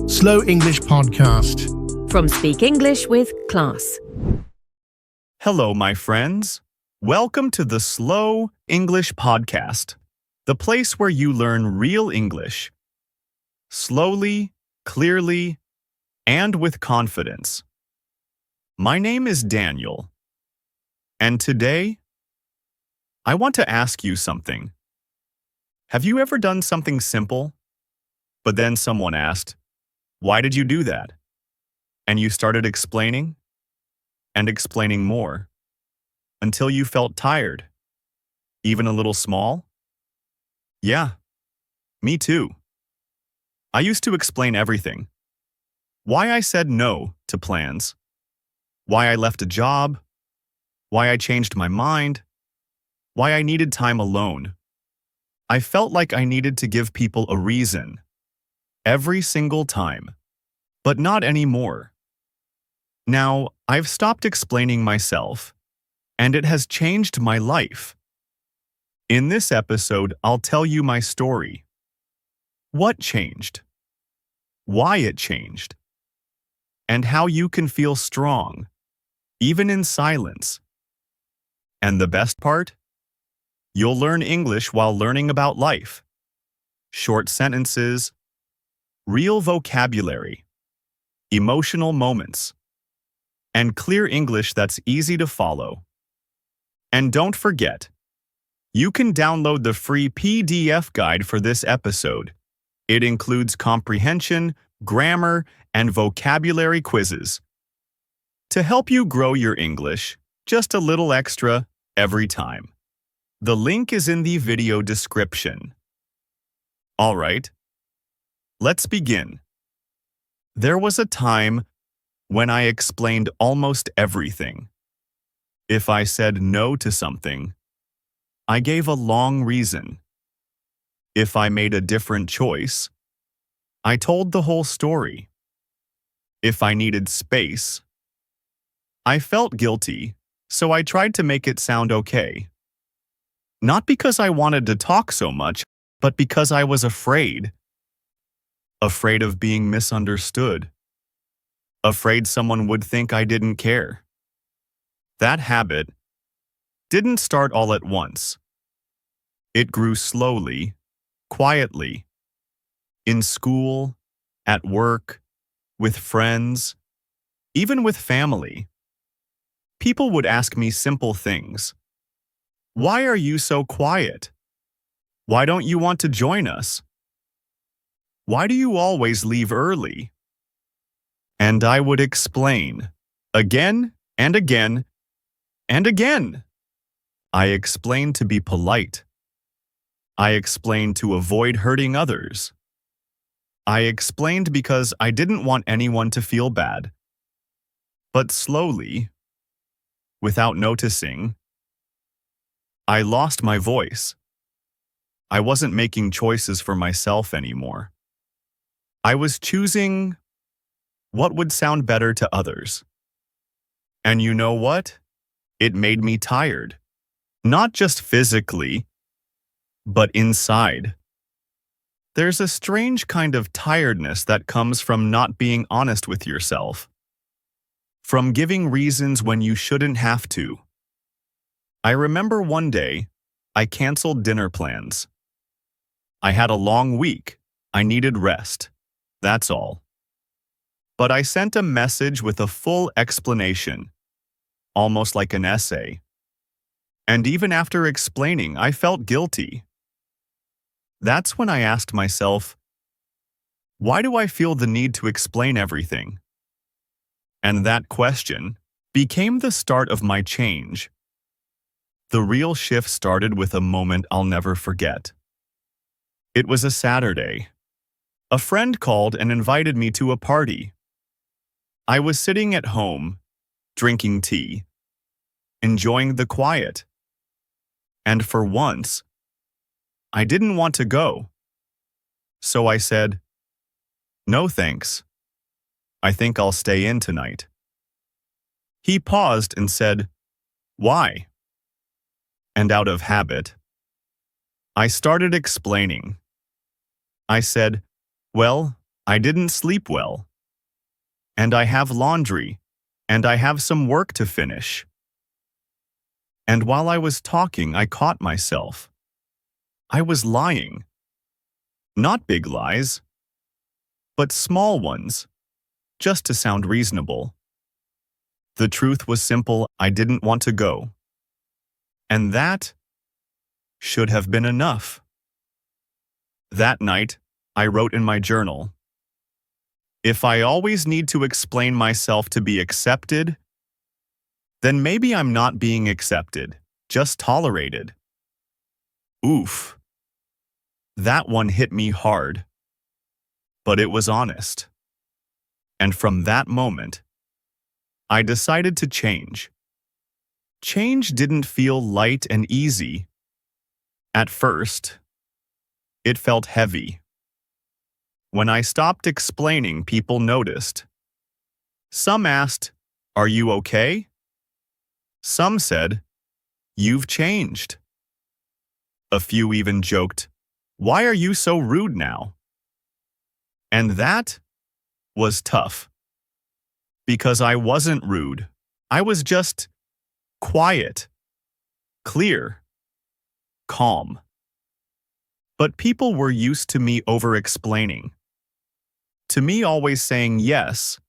Slow English Podcast. From Speak English with Class. Hello, my friends. Welcome to the Slow English Podcast, the place where you learn real English. Slowly, clearly, and with confidence. My name is Daniel, and today, I want to ask you something. Have you ever done something simple, but then someone asked, "Why did you do that?" And you started explaining and explaining more until you felt tired, even a little small? Yeah, me too. I used to explain everything. Why I said no to plans, why I left a job, why I changed my mind, why I needed time alone. I felt like I needed to give people a reason every single time, but not anymore. Now, I've stopped explaining myself, and it has changed my life. In this episode, I'll tell you my story. What changed? Why it changed? And how you can feel strong, even in silence. And the best part? You'll learn English while learning about life. Short sentences, real vocabulary, emotional moments, and clear English that's easy to follow. And don't forget, you can download the free PDF guide for this episode. It includes comprehension, grammar, and vocabulary quizzes to help you grow your English just a little extra every time. The link is in the video description. All right, let's begin. There was a time when I explained almost everything. If I said no to something, I gave a long reason. If I made a different choice, I told the whole story. If I needed space, I felt guilty, so I tried to make it sound okay. Not because I wanted to talk so much, but because I was afraid. Afraid of being misunderstood. Afraid someone would think I didn't care. That habit didn't start all at once. It grew slowly, quietly. In school, at work, with friends, even with family. People would ask me simple things. Why are you so quiet? Why don't you want to join us? Why do you always leave early? And I would explain, again and again and again. I explained to be polite. I explained to avoid hurting others. I explained because I didn't want anyone to feel bad. But slowly, without noticing, I lost my voice. I wasn't making choices for myself anymore. I was choosing what would sound better to others. And you know what? It made me tired. Not just physically, but inside. There's a strange kind of tiredness that comes from not being honest with yourself. From giving reasons when you shouldn't have to. I remember one day, I canceled dinner plans. I had a long week. I needed rest. That's all. But I sent a message with a full explanation, almost like an essay. And even after explaining, I felt guilty. That's when I asked myself, why do I feel the need to explain everything? And that question became the start of my change. The real shift started with a moment I'll never forget. It was a Saturday. A friend called and invited me to a party. I was sitting at home, drinking tea, enjoying the quiet. And for once, I didn't want to go. So I said, "No thanks. I think I'll stay in tonight." He paused and said, "Why?" And out of habit, I started explaining. I said, "Well, I didn't sleep well. And I have laundry. And I have some work to finish. And while I was talking, I caught myself. I was lying. Not big lies, but small ones, just to sound reasonable. The truth was simple: I didn't want to go. And that should have been enough. That night, I wrote in my journal, if I always need to explain myself to be accepted, then maybe I'm not being accepted, just tolerated. Oof. That one hit me hard. But it was honest. And from that moment, I decided to change. Change didn't feel light and easy. At first, it felt heavy. When I stopped explaining, people noticed. Some asked, "Are you okay?" Some said, "You've changed." A few even joked, "Why are you so rude now?" And that was tough. Because I wasn't rude. I was just quiet, clear, calm. But people were used to me over-explaining. To me always saying yes,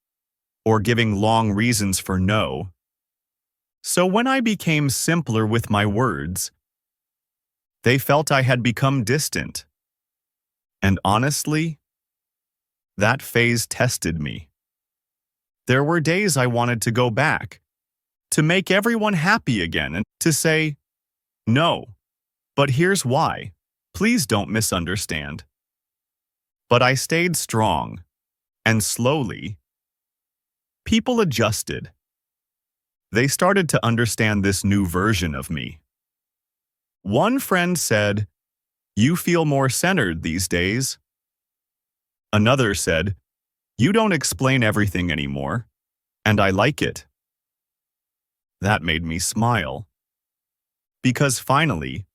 or giving long reasons for no. So when I became simpler with my words, they felt I had become distant. And honestly, that phase tested me. There were days I wanted to go back, to make everyone happy again and to say, no, but here's why. Please don't misunderstand. But I stayed strong, and slowly, people adjusted. They started to understand this new version of me. One friend said, "You feel more centered these days." Another said, "You don't explain everything anymore, and I like it." That made me smile. Because finally,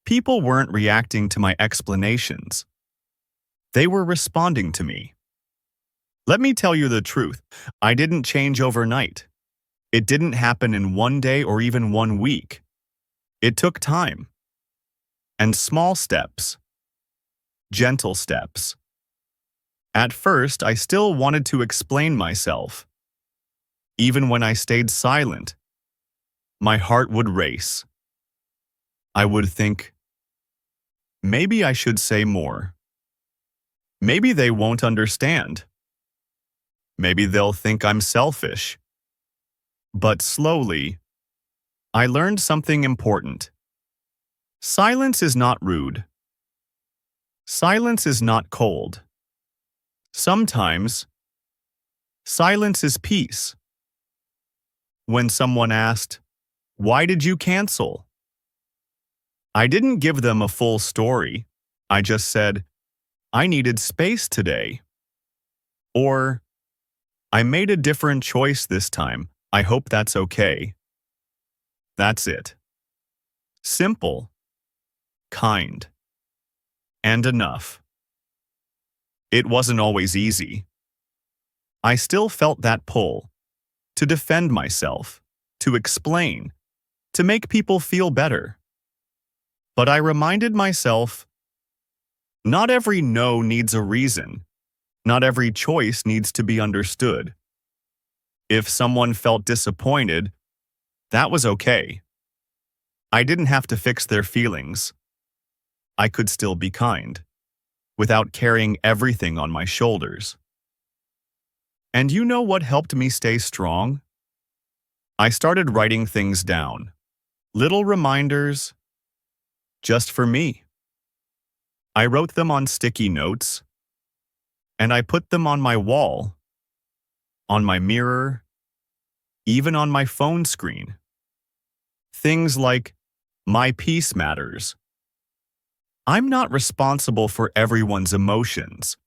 people weren't reacting to my explanations. They were responding to me. Let me tell you the truth. I didn't change overnight. It didn't happen in one day or even 1 week. It took time. And small steps. Gentle steps. At first, I still wanted to explain myself. Even when I stayed silent, my heart would race. I would think, maybe I should say more. Maybe they won't understand. Maybe they'll think I'm selfish. But slowly, I learned something important. Silence is not rude. Silence is not cold. Sometimes, silence is peace. When someone asked, "Why did you cancel?" I didn't give them a full story. I just said, "I needed space today." Or, "I made a different choice this time. I hope that's okay." That's it. Simple, kind, and enough. It wasn't always easy. I still felt that pull to defend myself, to explain, to make people feel better. But I reminded myself, not every no needs a reason. Not every choice needs to be understood. If someone felt disappointed, that was okay. I didn't have to fix their feelings. I could still be kind, without carrying everything on my shoulders. And you know what helped me stay strong? I started writing things down. Little reminders, just for me. I wrote them on sticky notes, and I put them on my wall, on my mirror, even on my phone screen. Things like, "My peace matters." I'm not responsible for everyone's emotions.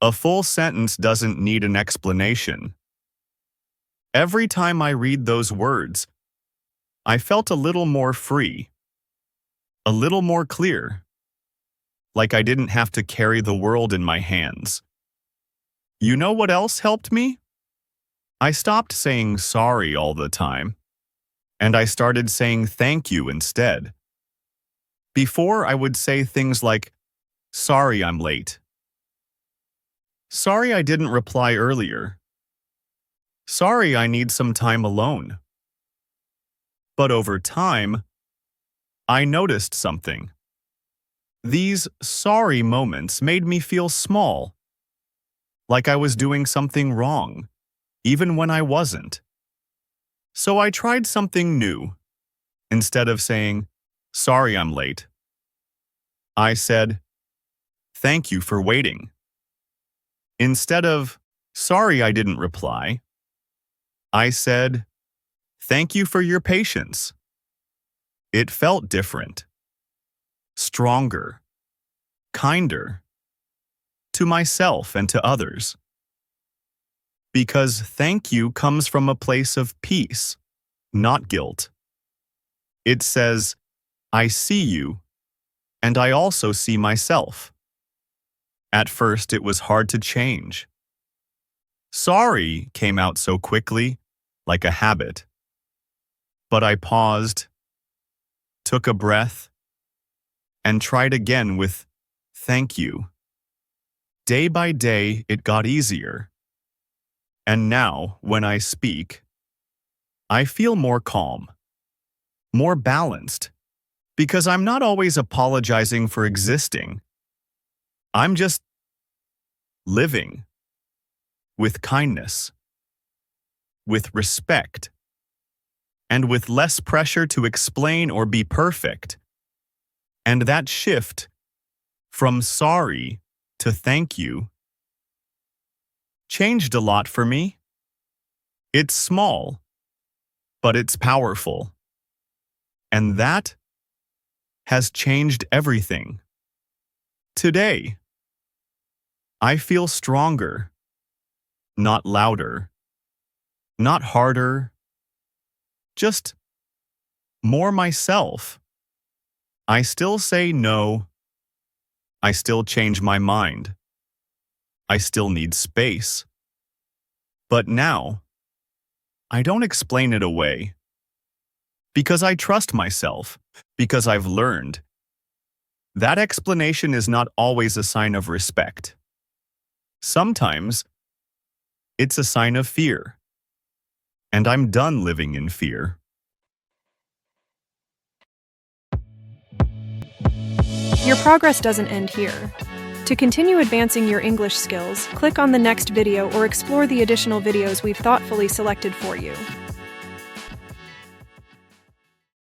A full sentence doesn't need an explanation. Every time I read those words, I felt a little more free, a little more clear. like I didn't have to carry the world in my hands. You know what else helped me? I stopped saying sorry all the time, and I started saying thank you instead. Before, I would say things like, sorry I'm late. Sorry I didn't reply earlier. Sorry I need some time alone. But over time, I noticed something. These sorry moments made me feel small, like I was doing something wrong, even when I wasn't. So I tried something new. Instead of saying, sorry I'm late, I said, thank you for waiting. Instead of, sorry I didn't reply, I said, thank you for your patience. It felt different, stronger, kinder, to myself and to others. Because thank you comes from a place of peace, not guilt. It says, I see you, and I also see myself. At first, it was hard to change. Sorry came out so quickly, like a habit. But I paused, took a breath, and tried again with thank you. Day by day, it got easier. And now, when I speak, I feel more calm, more balanced, because I'm not always apologizing for existing. I'm just living with kindness, with respect, and with less pressure to explain or be perfect. And that shift from sorry to thank you changed a lot for me. It's small, but it's powerful. And that has changed everything. Today, I feel stronger, not louder, not harder, just more myself. I still say no. I still change my mind. I still need space. But now, I don't explain it away. Because I trust myself, because I've learned. That explanation is not always a sign of respect. Sometimes, it's a sign of fear. And I'm done living in fear. Your progress doesn't end here. To continue advancing your English skills, click on the next video or explore the additional videos we've thoughtfully selected for you.